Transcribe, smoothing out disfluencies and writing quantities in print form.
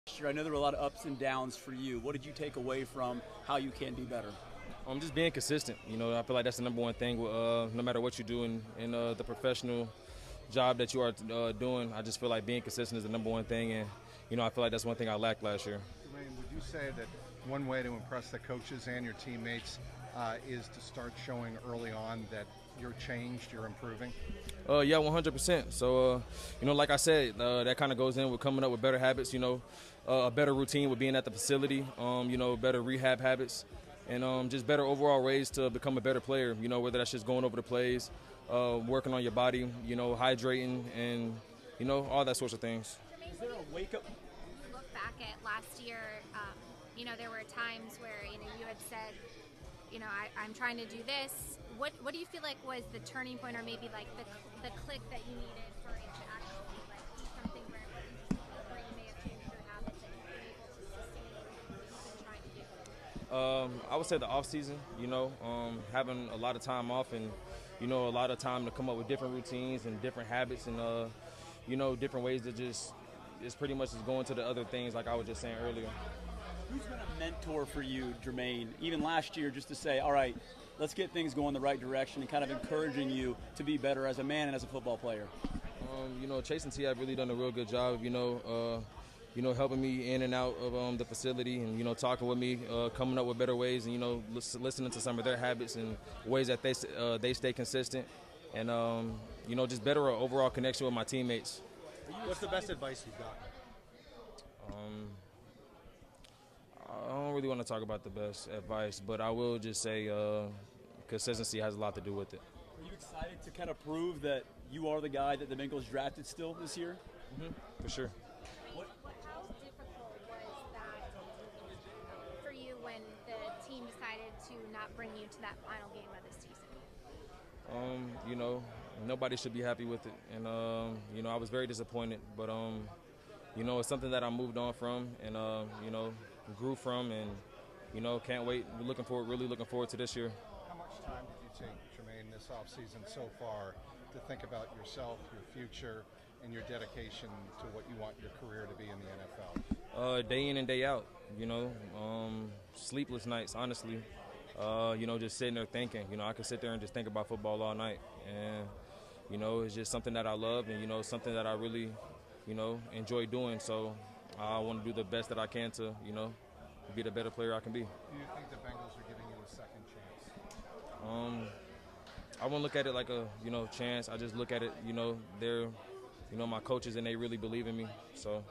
I know there were a lot of ups and downs for you. What did you take away from how you can do better? Just being consistent. I feel like that's the number one thing. No matter what you do in the professional job that you are doing, I just feel like being consistent is the number one thing. And I feel like that's one thing I lacked last year. Jermaine, would you say that one way to impress the coaches and your teammates is to start showing early on that you're changed, you're improving? Yeah, 100%. So, like I said, that kind of goes in with coming up with better habits. A better routine with being at the facility. Better rehab habits, and just better overall ways to become a better player. Whether that's just going over the plays, working on your body, hydrating, and all that sorts of things. Is there a wake up? You look back at last year. There were times where you had said, I'm trying to do this. What do you feel like was the turning point, or maybe like the click that you needed for it to actually do something where you may have changed your habits and you've been able to sustain what you've been trying to do? I would say the off season. Having a lot of time off and a lot of time to come up with different routines and different habits and different ways to just it's pretty much just going to the other things like I was just saying earlier. Who's been a mentor for you, Jermaine, even last year, just to say, all right, let's get things going the right direction and kind of encouraging you to be better as a man and as a football player? Chase and T have really done a real good job, helping me in and out of the facility and, talking with me, coming up with better ways and, listening to some of their habits and ways that they stay consistent and, just better overall connection with my teammates. What's the best advice you've gotten? I don't really want to talk about the best advice, but I will just say consistency has a lot to do with it. Are you excited to kind of prove that you are the guy that the Bengals drafted still this year? Mm-hmm. For sure. How difficult was that for you when the team decided to not bring you to that final game of the season? Nobody should be happy with it, and I was very disappointed, but it's something that I moved on from and grew from, and can't wait. Really looking forward to this year. How much time did you take, Jermaine, this offseason so far to think about yourself, your future, and your dedication to what you want your career to be in the NFL? Day in and day out, sleepless nights, honestly. Just sitting there thinking. I could sit there and just think about football all night, and it's just something that I love, and something that I really, enjoy doing. So I want to do the best that I can to, be the better player I can be. Do you think the Bengals are giving you a second chance? I won't look at it like a chance. I just look at it, they're my coaches and they really believe in me. So